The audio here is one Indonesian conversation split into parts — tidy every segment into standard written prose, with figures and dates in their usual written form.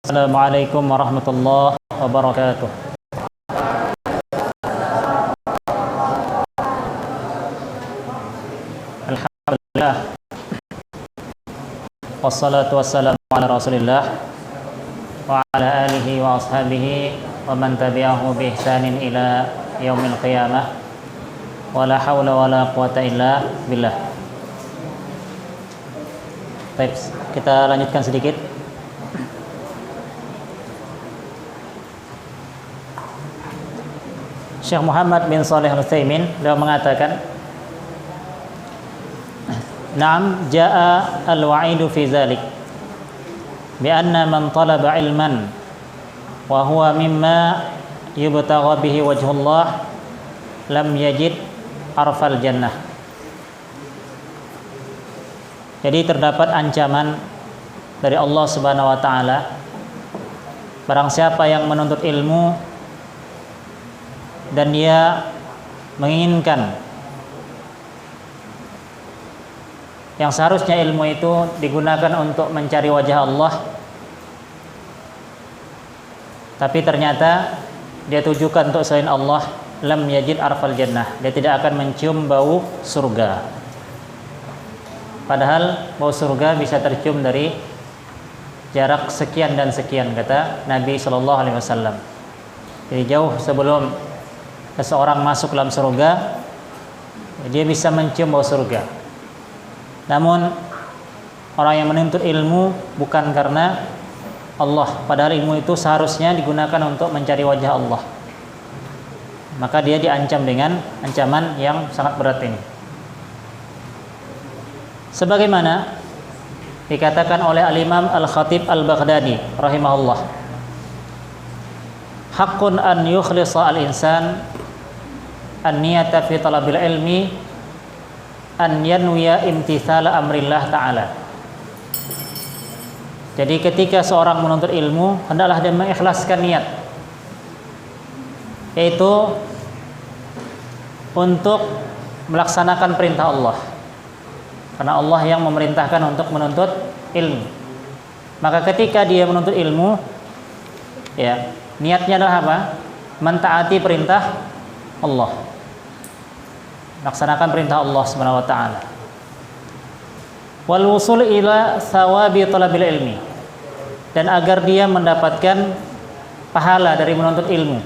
Assalamualaikum warahmatullahi wabarakatuh. Alhamdulillah. Wassalatu wassalamu ala Rasulillah wa ala alihi wa ashabihi wa man tabi'ahu bi ihsanin ila yaumil qiyamah. Wala haula wala quwata illa billah. Baik, kita lanjutkan sedikit. Syekh Muhammad bin Shalih Al-Utsaimin beliau mengatakan, "Na'am jaa al-wa'idu fi dzalik bi anna man talaba ilman wa huwa mimma yubtagha bihi wajhullah lam yajid arfal jannah." Jadi terdapat ancaman dari Allah Subhanahu wa taala, barang siapa yang menuntut ilmu dan dia menginginkan yang seharusnya ilmu itu digunakan untuk mencari wajah Allah, tapi ternyata dia tujukan untuk selain Allah, lam yajid arfal jannah, dia tidak akan mencium bau surga. Padahal bau surga bisa tercium dari jarak sekian dan sekian, kata Nabi Shallallahu Alaihi Wasallam. Jadi jauh sebelum seseorang masuk dalam surga, dia bisa mencium bau surga. Namun orang yang menuntut ilmu bukan karena Allah, padahal ilmu itu seharusnya digunakan untuk mencari wajah Allah, maka dia diancam dengan ancaman yang sangat berat ini. Sebagaimana dikatakan oleh Al-Imam Al-Khatib Al-Baghdadi rahimahullah, haqqun an yukhlisa al-insan an-niyata fi talabil ilmi an yanwiya imtithala amrillah ta'ala. Jadi ketika seorang menuntut ilmu, hendaklah dia mengikhlaskan niat, yaitu untuk melaksanakan perintah Allah, karena Allah yang memerintahkan untuk menuntut ilmu. Maka ketika dia menuntut ilmu, ya, niatnya adalah apa? Mentaati perintah Allah, laksanakan perintah Allah Subhanahu wa taala. Wal wusul ila thawabi talabil ilmi, dan agar dia mendapatkan pahala dari menuntut ilmu.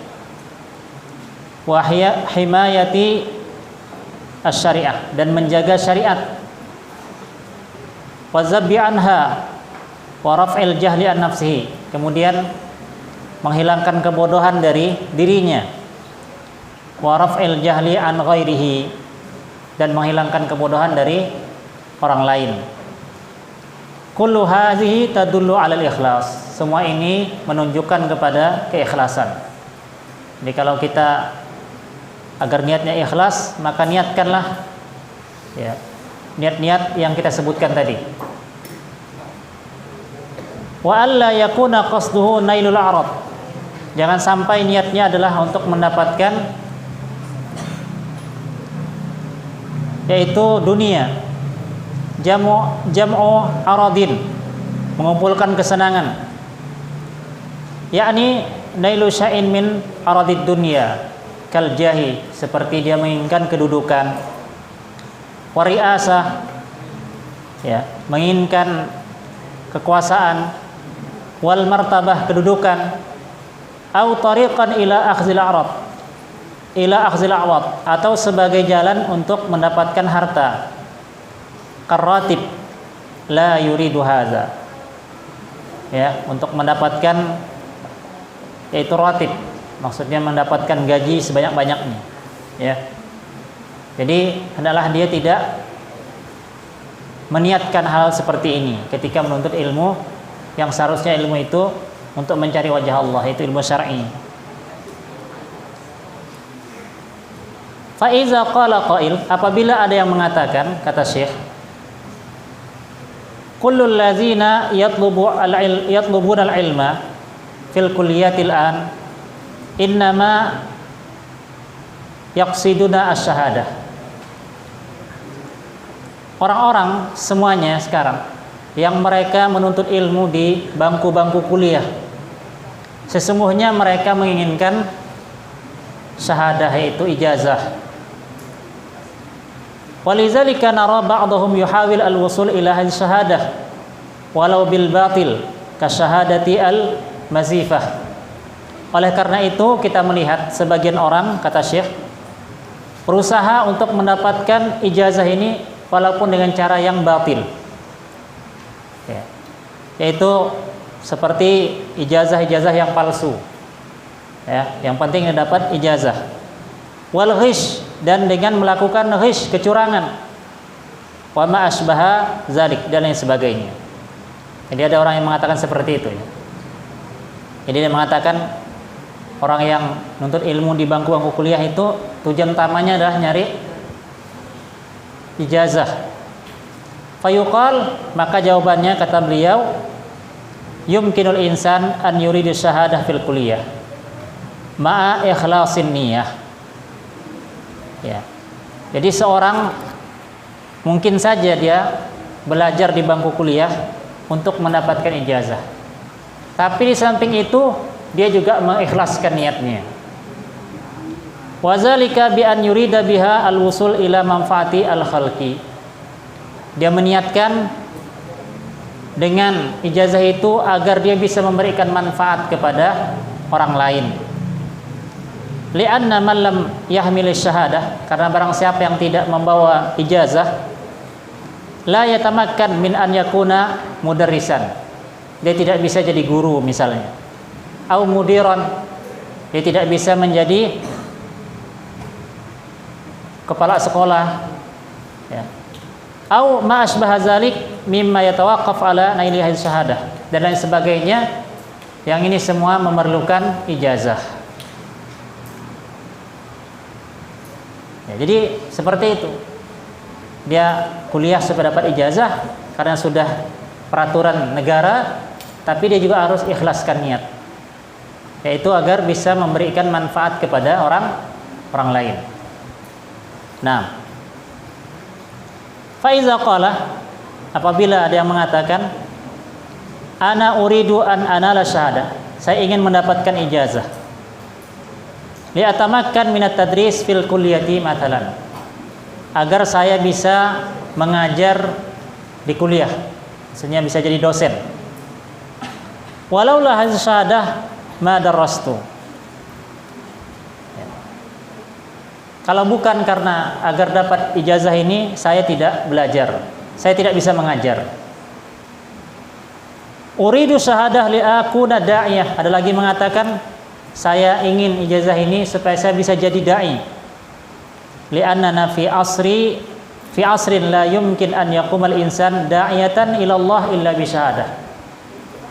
Wa himayati asy-syariah, dan menjaga syariat. Wa zabbi anha wa raf'il jahli an nafsihi, kemudian menghilangkan kebodohan dari dirinya. Wa raf'il jahli an ghairihi, dan menghilangkan kebodohan dari orang lain. Kullu hadhihi tadullu 'alal ikhlas, semua ini menunjukkan kepada keikhlasan. Jadi kalau kita agar niatnya ikhlas, maka niatkanlah ya niat-niat yang kita sebutkan tadi. Wa alla yakuna qasduhu nailul a'rad, jangan sampai niatnya adalah untuk mendapatkan yaitu dunia, jam'u aradin, mengumpulkan kesenangan, yakni nailu syai'in min aradid dunya kal jahi, seperti dia menginginkan kedudukan, wariasah, ya, menginginkan kekuasaan, wal martabah, kedudukan, au tariqan ila akhzil a'rad, ila akhzil a'wad, atau sebagai jalan untuk mendapatkan harta, karratib la yuridu hadza, ya, untuk mendapatkan yaitu ratib, maksudnya mendapatkan gaji sebanyak-banyaknya, ya. Jadi hendaklah dia tidak meniatkan hal seperti ini ketika menuntut ilmu, yang seharusnya ilmu itu untuk mencari wajah Allah, yaitu ilmu syar'i. Fa iza qala qail, apabila ada yang mengatakan, kata Syekh, kullul ladzina yatlubuna al-ilma fil kulliyatil an innama yaqsiduna asy-syahadah. Orang-orang semuanya sekarang yang mereka menuntut ilmu di bangku-bangku kuliah, Sesungguhnya mereka menginginkan syahadah, yaitu ijazah. Walizalika nara ba'dahum yuhawil al-wusul ila syahadah walau bil batil ka syahadati al-mazifah. Oleh karena itu kita melihat sebagian orang, kata Syekh, berusaha untuk mendapatkan ijazah ini walaupun dengan cara yang batil, ya, yaitu seperti ijazah-ijazah yang palsu, ya, yang penting dapat ijazah. Wal ghish, dan dengan melakukan ghish, kecurangan. Wa ma asbaha zalik, dan lain sebagainya. Jadi ada orang yang mengatakan seperti itu, ya. Jadi dia mengatakan orang yang nuntut ilmu di bangku-bangku kuliah itu tujuan utamanya adalah nyari ijazah. Fayuqal, maka jawabannya kata beliau, yumkinul insan an yuridu syahadah fil kuliah ma'a ikhlasin niyah. Ya. Jadi seorang mungkin saja dia belajar di bangku kuliah untuk mendapatkan ijazah. Tapi di samping itu dia juga mengikhlaskan niatnya. Wazalika bi an yurida biha al-wusul ila manfaati al-khalqi. Dia meniatkan dengan ijazah itu agar dia bisa memberikan manfaat kepada orang lain. Li'anna man lam yahmil syahadah, karena barang siapa yang tidak membawa ijazah, la yatamakkan min an yakuna mudarrisan. Dia tidak bisa jadi guru misalnya. Au mudiran, dia tidak bisa menjadi kepala sekolah, ya. Au ma asbaha zalik mimma yatawaqqaf ala naili syahadah, dan lain sebagainya, yang ini semua memerlukan ijazah. Ya, jadi seperti itu. Dia kuliah supaya dapat ijazah karena sudah peraturan negara, tapi dia juga harus ikhlaskan niat, yaitu agar bisa memberikan manfaat kepada orang lain. Nah, faiza qala, apabila ada yang mengatakan ana uridu an anala syahadah, saya ingin mendapatkan ijazah, li atamakkan minat tadris fil kulliyati matalan, agar saya bisa mengajar di kuliah, maksudnya bisa jadi dosen. Walau la syahadah ma darastu. Kalau bukan karena agar dapat ijazah ini, saya tidak belajar, saya tidak bisa mengajar. Uridu syahadah li akuna da'iyah, ada lagi mengatakan saya ingin ijazah ini supaya saya bisa jadi dai. Li'annana fi asrin la yumkin an yaqumal insan da'iyatan ila Allah illa bi syahadah.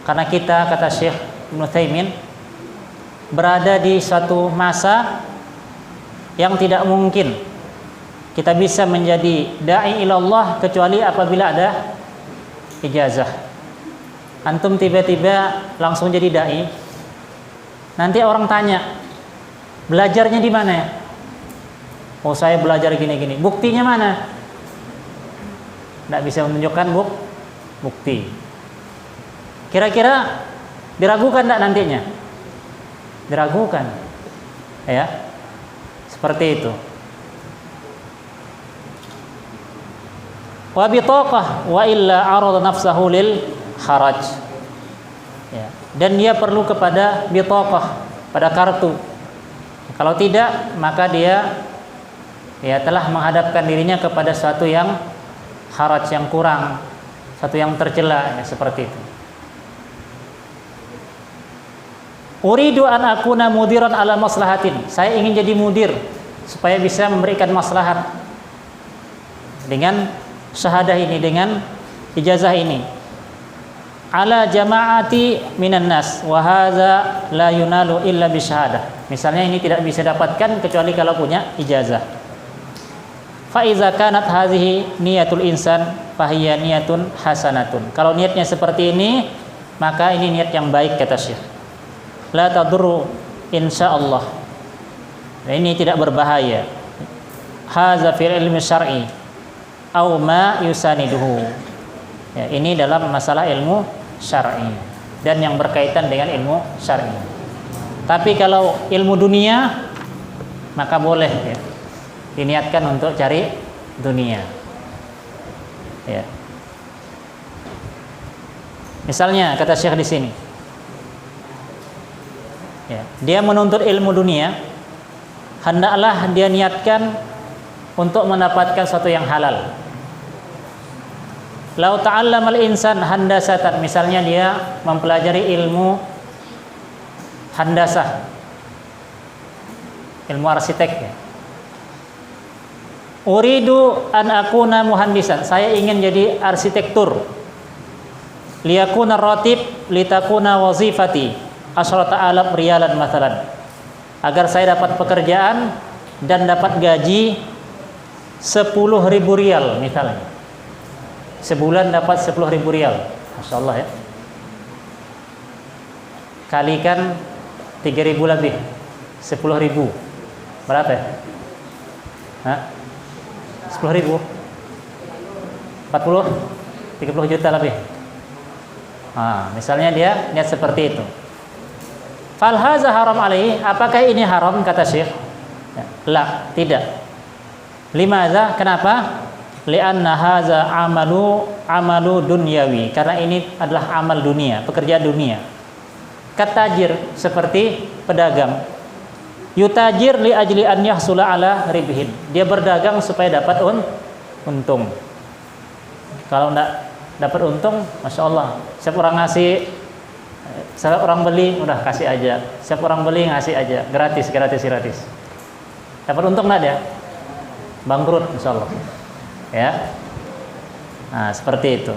Karena kita, kata Syekh Ibnu Utsaimin, berada di suatu masa yang tidak mungkin kita bisa menjadi da'i ilallah kecuali apabila ada ijazah. Antum tiba-tiba langsung jadi da'i, nanti orang tanya, belajarnya di mana ya? Oh, saya belajar gini-gini. Buktinya mana? Tidak bisa menunjukkan bukti. Kira-kira diragukan tidak nantinya? Diragukan, ya. Seperti itu. Wa bitaqah wa illa arada nafsahu lil kharaj. Ya. Dan dia perlu kepada bitaqah, pada kartu. Kalau tidak, maka dia telah menghadapkan dirinya kepada sesuatu yang kharaj, yang kurang, satu yang tercela, ya, seperti itu. Uridu an akuna mudiran ala maslahatin. Saya ingin jadi mudir supaya bisa memberikan maslahat dengan syahadah ini, dengan ijazah ini. Ala jama'ati minan nas wa hadza la yunalu illa bi syahadah. Misalnya ini tidak bisa dapatkan kecuali kalau punya ijazah. Fa iza kanat hadhihi niyatul insan fahiya niyatun hasanatun. Kalau niatnya seperti ini, maka ini niat yang baik, kata Syekh. La tadurru insyaallah. Nah, ini tidak berbahaya. Hadza fil ilmi syar'i au ma yusaniduhu. Ya, ini dalam masalah ilmu syar'i dan yang berkaitan dengan ilmu syar'i. Tapi kalau ilmu dunia maka boleh ya, diniatkan untuk cari dunia. Ya. Misalnya kata Syekh di sini, ya, dia menuntut ilmu dunia, hendaklah dia niatkan untuk mendapatkan sesuatu yang halal. Lau ta'allamal insan handasatan, misalnya dia mempelajari ilmu handasah, ilmu arsitek ya. Uridu an akuna muhandisan, saya ingin jadi arsitektur. Liyakuna ratib litakuna wazifati asyrata alaf riyalan mathalan, agar saya dapat pekerjaan dan dapat gaji 10.000 rial misalnya. Sebulan dapat 10.000 rial. Masya Allah ya. Kalikan 3.000 lebih, 10.000 berapa ya? Hah? 10.000? 40? 30 juta lebih. Nah, misalnya dia niat seperti itu. Fal haza haram alaihi, apakah ini haram kata Syekh? Ya, la, tidak. Limaza? Kenapa? Li'anna haza amalu dunyawi, karena ini adalah amal dunia, pekerjaan dunia. Katajir, seperti pedagang. Yutajir li ajli an yahsula ala ribihin, dia berdagang supaya dapat untung. Kalau enggak dapat untung, Masya Allah, setiap orang ngasih, setiap orang beli, udah kasih aja. Setiap orang beli ngasih aja, gratis. Dapat untung enggak dia? Bangkrut Insya Allah. Ya. Nah, seperti itu.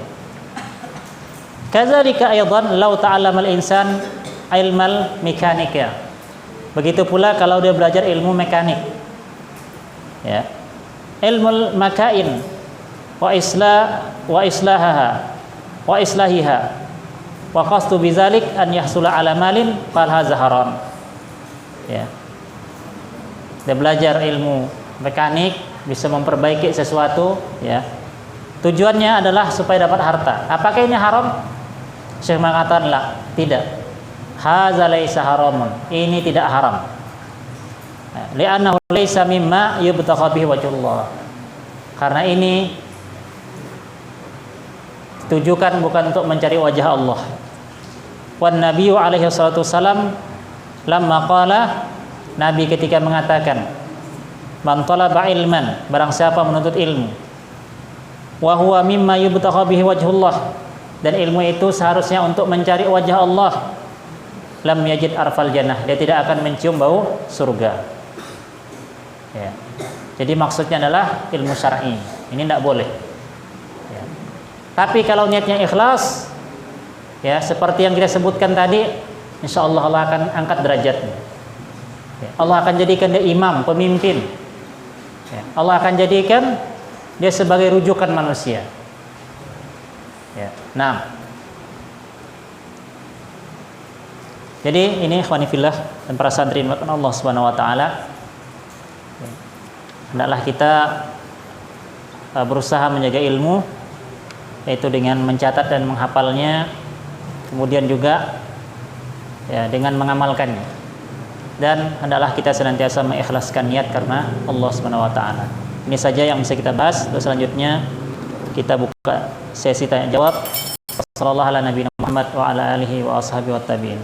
Kadzalika aidan law ta'allama al-insan ilmal mekanika. Begitu pula kalau dia belajar ilmu mekanik. Ya. Ilmul makain wa islahiha wa qasdu bizalik an yahsula ala malin fal hadza haram. Ya. Dia belajar ilmu mekanik, bisa memperbaiki sesuatu, ya. Tujuannya adalah supaya dapat harta. Apakah ini haram? Syekh mengatakan la, tidak. Hadza laisa haramun. Ini tidak haram. Li'annahu laisa mimma yubtagha bihi wajhullah. Karena ini ditujukan bukan untuk mencari wajah Allah. Wan nabiyyu alaihi wassalatu wassalam lamma qala, Nabi ketika mengatakan, man talaba ilman, barang siapa menuntut ilmu, wa huwa mimma yubtagha bihi wajhullah, dan ilmu itu seharusnya untuk mencari wajah Allah, lam yajid arfal jannah, dia tidak akan mencium bau surga. Ya. Jadi maksudnya adalah ilmu syar'i. Ini tidak boleh. Ya. Tapi kalau niatnya ikhlas, ya seperti yang kita sebutkan tadi, insya Allah Allah akan angkat derajatnya. Ya. Allah akan jadikan dia imam, pemimpin. Ya. Allah akan jadikan dia sebagai rujukan manusia. Ya. Nah, jadi ini ikhwani fillah dan para santri Allah Subhanahu wa taala, hendaklah kita berusaha menjaga ilmu, yaitu dengan mencatat dan menghafalnya, kemudian juga ya dengan mengamalkannya, dan hendaklah kita senantiasa mengikhlaskan niat karena Allah Subhanahu wa taala. Ini saja yang bisa kita bahas. Terus selanjutnya kita buka sesi tanya jawab. Sallallahu ala nabiyina Muhammad wa ala alihi wa ashabihi wa tabi'in.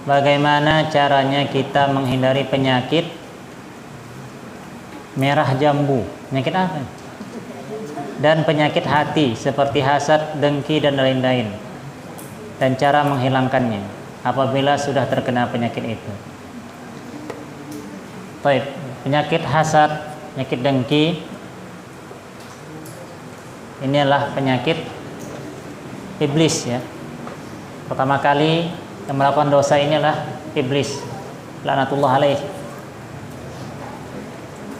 Bagaimana caranya kita menghindari penyakit merah jambu? Penyakit apa? Dan penyakit hati seperti hasad, dengki, dan lain-lain. Dan cara menghilangkannya apabila sudah terkena penyakit itu. Baik, penyakit hasad, penyakit dengki, ini adalah penyakit iblis ya. Pertama kali yang melakukan dosa ini adalah iblis, laknatullah alaih.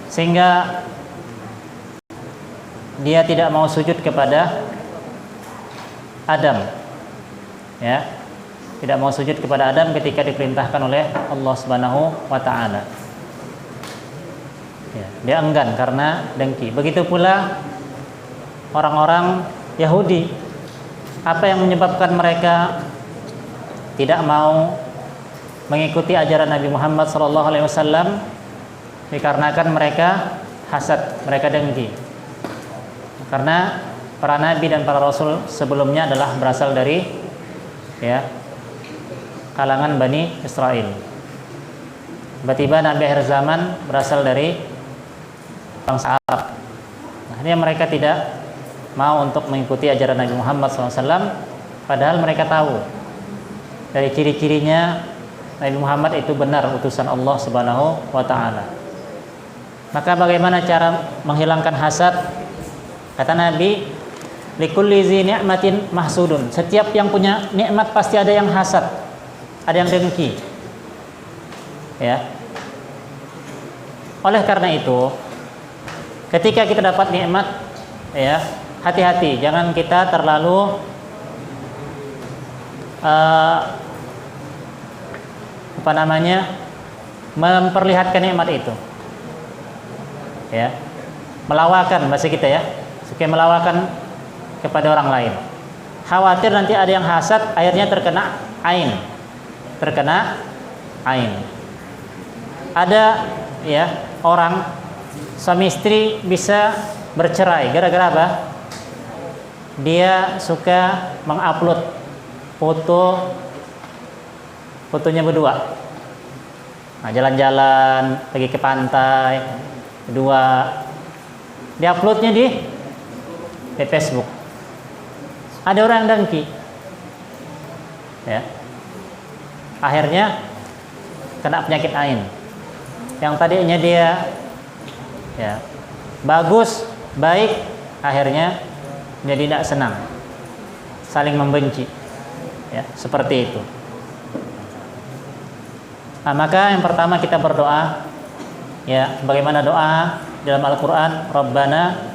Sehingga dia tidak mau sujud kepada Adam, ya, tidak mau sujud kepada Adam ketika diperintahkan oleh Allah Subhanahu wa Ta'ala. Ya, dia enggan karena dengki. Begitu pula orang-orang Yahudi. Apa yang menyebabkan mereka tidak mau mengikuti ajaran Nabi Muhammad SAW? Dikarenakan mereka hasad, mereka dengki. Karena para nabi dan para rasul sebelumnya adalah berasal dari ya kalangan Bani Israel. Tiba-tiba Nabi akhir zaman berasal dari bangsa Arab. Akhirnya mereka tidak mau untuk mengikuti ajaran Nabi Muhammad SAW, padahal mereka tahu dari ciri-cirinya Nabi Muhammad itu benar utusan Allah Subhanahu wa Ta'ala. Maka bagaimana cara menghilangkan hasad? Kata Nabi, likulli zi ni'matin mahsudun. Setiap yang punya nikmat pasti ada yang hasad, ada yang dengki. Ya. Oleh karena itu, ketika kita dapat nikmat, ya, hati-hati, jangan kita terlalu memperlihatkan nikmat itu. Ya. Melawakan bahasa kita ya. Suka melawakan kepada orang lain. Khawatir nanti ada yang hasad, akhirnya terkena ain. Ada ya orang suami istri bisa bercerai gara-gara apa? Dia suka mengupload fotonya berdua. Nah, jalan-jalan, pergi ke pantai, berdua. Diuploadnya di Facebook. Ada orang yang dengki. Ya. Akhirnya kena penyakit ain. Yang tadinya dia ya bagus, baik, akhirnya jadi tidak senang, saling membenci, ya, seperti itu. Nah, maka yang pertama kita berdoa, ya, bagaimana doa dalam Al-Quran, Rabbana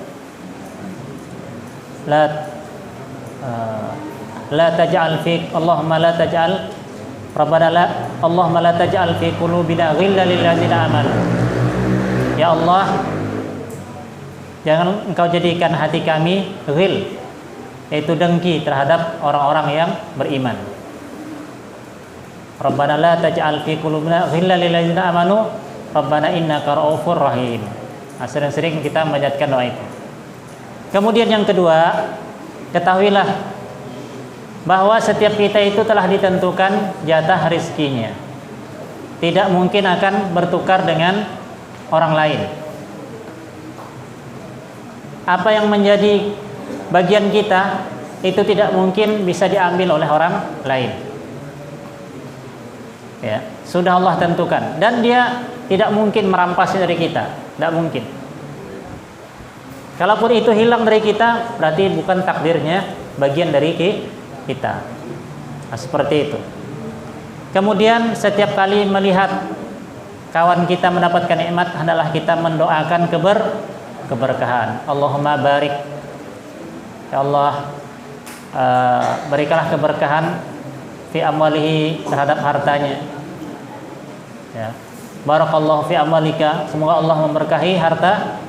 la taj'al fi Allahumma la taj'al Rabbana la Allahumma la taj'al fi qulubina ghillan lil ladzina amanu. Ya Allah, jangan Engkau jadikan hati kami ghil, yaitu dengki terhadap orang-orang yang beriman. Rabbana la taj'al fi qulubina ghillan lil ladzina amanu Rabbana innaka ra'ufur rahim. Nah, sering-sering kita menjadikan doa itu. Kemudian yang kedua, ketahuilah bahwa setiap kita itu telah ditentukan jatah rezekinya. Tidak mungkin akan bertukar dengan orang lain. Apa yang menjadi bagian kita itu tidak mungkin bisa diambil oleh orang lain. Ya, sudah Allah tentukan dan dia tidak mungkin merampasnya dari kita, tidak mungkin. Kalaupun itu hilang dari kita, berarti bukan takdirnya, bagian dari kita. Nah, seperti itu. Kemudian setiap kali melihat kawan kita mendapatkan nikmat, hendaklah kita mendoakan keberkahan. Allahumma barik. Ya Allah, berikanlah keberkahan fi amwalihi, terhadap hartanya. Ya. Barakallahu fi amwalika. Semoga Allah memberkahi harta.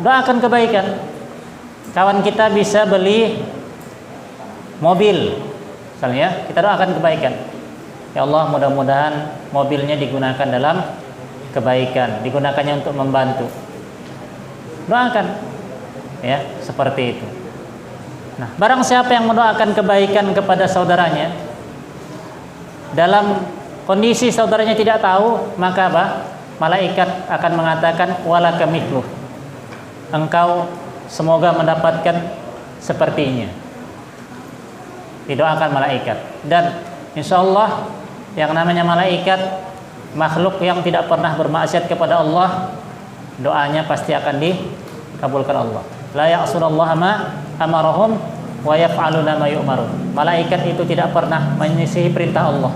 Doakan kebaikan. Kawan kita bisa beli mobil, misalnya, kita doakan kebaikan. Ya Allah, mudah-mudahan mobilnya digunakan dalam kebaikan, digunakannya untuk membantu. Doakan, ya, seperti itu. Nah, barang siapa yang mendoakan kebaikan kepada saudaranya dalam kondisi saudaranya tidak tahu, maka apa? Malaikat akan mengatakan walaka mithluh. Engkau semoga mendapatkan sepertinya. Didoakan malaikat. Dan insya Allah yang namanya malaikat makhluk yang tidak pernah bermaksiat kepada Allah, doanya pasti akan dikabulkan Allah. La ya'sunallaha ma amarahum wa yaf'aluna ma yu'marun. Malaikat itu tidak pernah menyisihi perintah Allah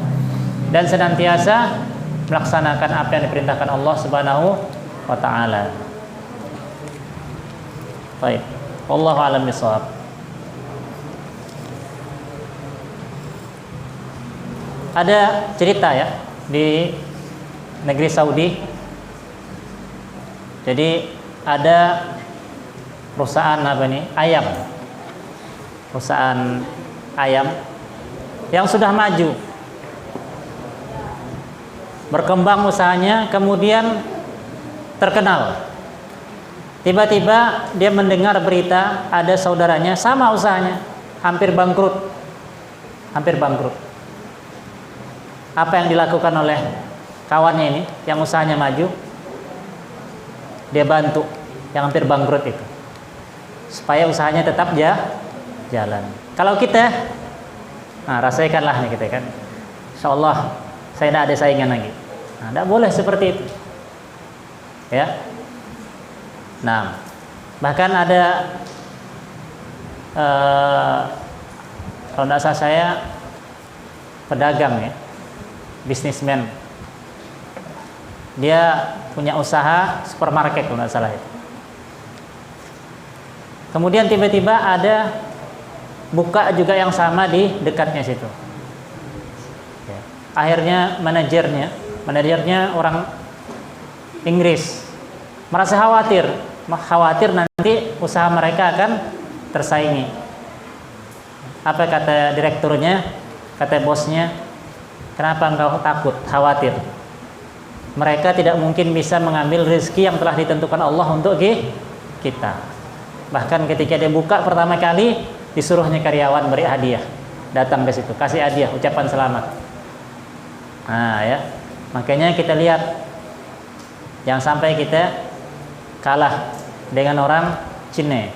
dan senantiasa melaksanakan apa yang diperintahkan Allah Subhanahu wa taala. Baik, wallahu a'lam bishawab. Ada cerita ya di negeri Saudi. Jadi ada perusahaan ayam, perusahaan ayam yang sudah maju, berkembang usahanya, kemudian terkenal. Tiba-tiba dia mendengar berita ada saudaranya sama usahanya hampir bangkrut, hampir bangkrut. Apa yang dilakukan oleh kawannya ini yang usahanya maju? Dia bantu yang hampir bangkrut itu supaya usahanya tetap jalan. Kalau kita, nah rasakanlah nih kita kan, insyaallah saya tidak ada saingan lagi. Nah, tidak boleh seperti itu, ya. Nah, bahkan ada kalau tidak salah saya pedagang ya, bisnismen. Dia punya usaha supermarket kalau tidak salah itu. Kemudian tiba-tiba ada buka juga yang sama di dekatnya situ. Ya. Akhirnya manajernya orang Inggris merasa khawatir nanti usaha mereka akan tersaingi. Apa kata direkturnya, kata bosnya, kenapa engkau takut, khawatir? Mereka tidak mungkin bisa mengambil rezeki yang telah ditentukan Allah untuk kita. Bahkan ketika dia buka pertama kali, disuruhnya karyawan beri hadiah, datang ke situ, kasih hadiah, ucapan selamat. Nah ya, makanya kita lihat, jangan sampai kita kalah dengan orang Cina.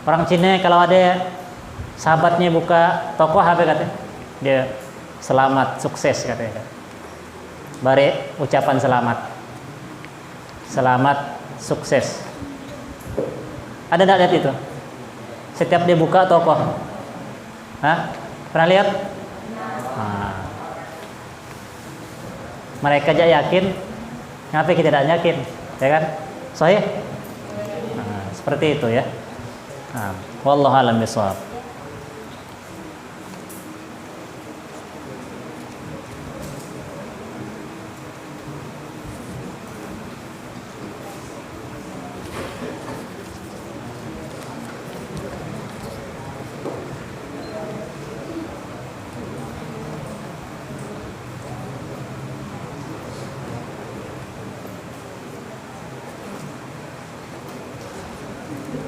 Orang Cina kalau ada sahabatnya buka toko apa katanya? Dia selamat, sukses katanya. Bari ucapan selamat, selamat, sukses. Ada tidak lihat itu? Setiap dia buka toko, pernah lihat? Nah, mereka aja yakin, kenapa kita tidak yakin, ya kan? Sahih? Nah, seperti itu ya. Nah, wallahu a'lam bishawab.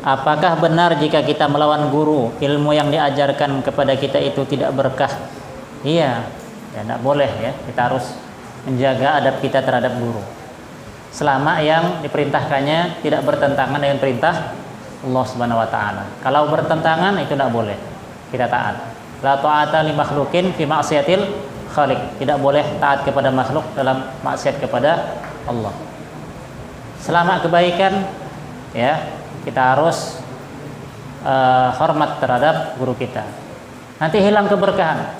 Apakah benar jika kita melawan guru, ilmu yang diajarkan kepada kita itu tidak berkah? Iya, ya tidak boleh ya. Kita harus menjaga adab kita terhadap guru. Selama yang diperintahkannya tidak bertentangan dengan perintah Allah Subhanahu wa taala. Kalau bertentangan itu tidak boleh. Kita taat. La ta'ata li makhluqin fi ma'siyatil khaliq. Tidak boleh taat kepada makhluk dalam maksiat kepada Allah. Selama kebaikan ya, kita harus hormat terhadap guru kita. Nanti hilang keberkahan.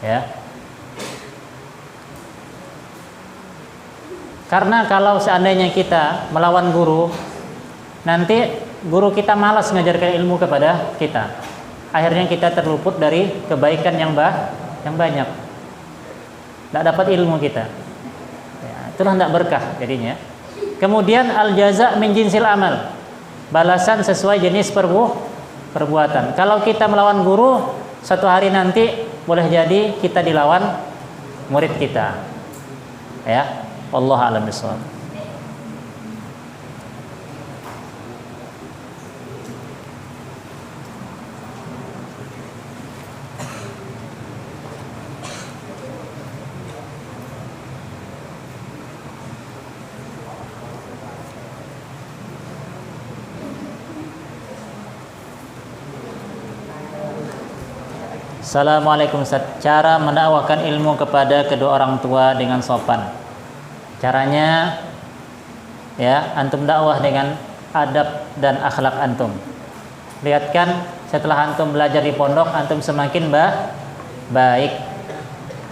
Ya. Karena kalau seandainya kita melawan guru, nanti guru kita malas mengajarkan ilmu kepada kita. Akhirnya kita terluput dari kebaikan yang banyak. Tidak dapat ilmu kita. Ya, itulah tidak berkah jadinya. Kemudian al-jaza min jinsil amal. Balasan sesuai jenis perbuatan. Kalau kita melawan guru, suatu hari nanti boleh jadi kita dilawan murid kita. Ya, wallahu a'lam bishawab. Assalamualaikum Ustaz. Cara mendakwakan ilmu kepada kedua orang tua dengan sopan. Caranya ya, antum dakwah dengan adab dan akhlak antum. Lihat kan, setelah antum belajar di pondok, antum semakin baik,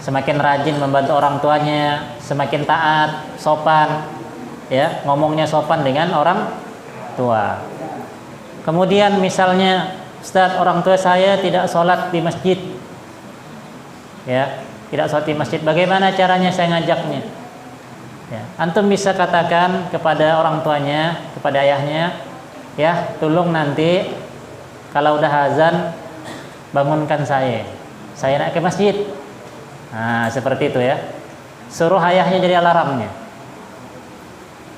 semakin rajin membantu orang tuanya, semakin taat, sopan, ya, ngomongnya sopan dengan orang tua. Kemudian misalnya, Ustaz, orang tua saya tidak sholat di masjid, ya, tidak sholat di masjid. Bagaimana caranya saya ngajaknya? Ya, antum bisa katakan kepada orang tuanya, kepada ayahnya, ya, tolong nanti kalau udah azan bangunkan saya naik ke masjid. Nah, seperti itu ya. Suruh ayahnya jadi alarmnya.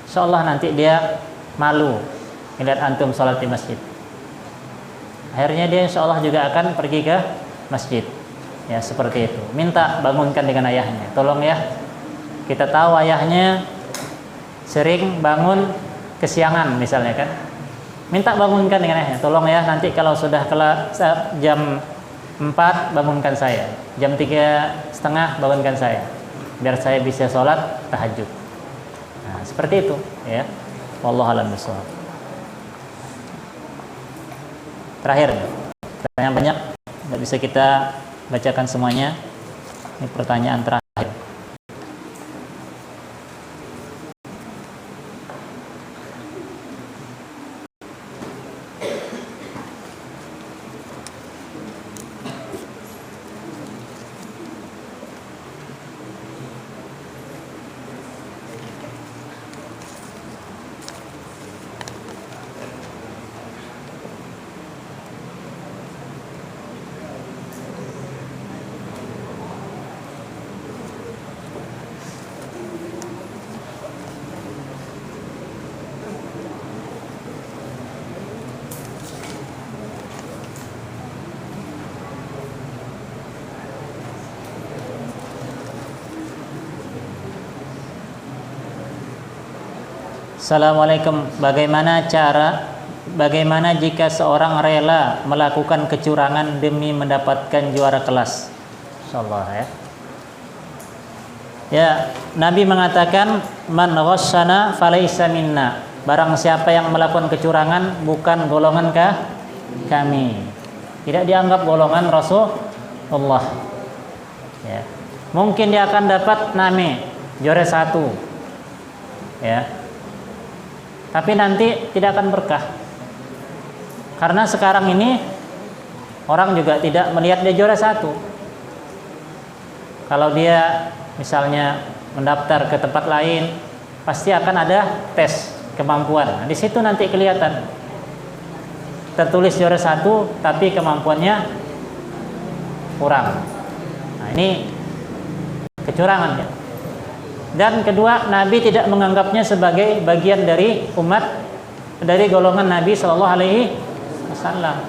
Insyaallah nanti dia malu melihat antum sholat di masjid. Akhirnya dia insyaallah juga akan pergi ke masjid. Ya, seperti itu. Minta bangunkan dengan ayahnya. Tolong ya. Kita tahu ayahnya sering bangun kesiangan misalnya kan. Minta bangunkan dengan ayahnya. Tolong ya, nanti kalau sudah jam 4 bangunkan saya. Jam 3:30 bangunkan saya. Biar saya bisa sholat tahajud. Nah, seperti itu ya. Wallahu a'lam bishawab. Terakhir, pertanyaan banyak, nggak bisa kita bacakan semuanya. Ini pertanyaan terakhir. Assalamualaikum. Bagaimana jika seorang rela melakukan kecurangan demi mendapatkan juara kelas? Insyaallah ya. Ya, Nabi mengatakan man ghasyana falaisa minna. Barang siapa yang melakukan kecurangan bukan golongan kami. Tidak dianggap golongan Rasulullah. Ya. Mungkin dia akan dapat name juara 1. Ya. Tapi nanti tidak akan berkah. Karena sekarang ini orang juga tidak melihat dia juara 1. Kalau dia misalnya mendaftar ke tempat lain, pasti akan ada tes kemampuan. Nah, di situ nanti kelihatan tertulis juara 1 tapi kemampuannya kurang. Nah, ini kecurangan ya. Dan kedua, Nabi tidak menganggapnya sebagai bagian dari umat, dari golongan Nabi Shallallahu Alaihi Wasallam.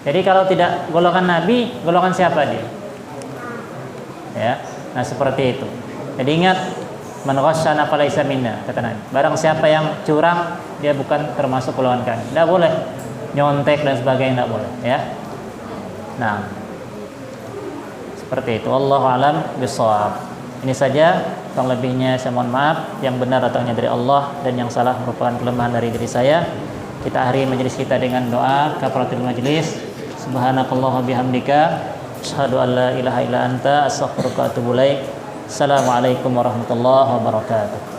Jadi kalau tidak golongan Nabi, golongan siapa dia? Ya, nah seperti itu. Jadi ingat, man ghasyana falaisa minna, kata Nabi. Barang siapa yang curang, dia bukan termasuk golongan kami. Tidak boleh nyontek dan sebagainya, tidak boleh. Ya. Nah, seperti itu. Wallahu a'lam bishawab. Ini saja, kurang lebihnya saya mohon maaf. Yang benar datangnya dari Allah dan yang salah merupakan kelemahan dari diri saya. Kita akhiri majelis kita dengan doa kafaratul majelis. Subhanakallah wa bihamdika asyhadu an la ilaha illa anta astaghfiruka wa atubu ilaik. Assalamualaikum warahmatullahi wabarakatuh.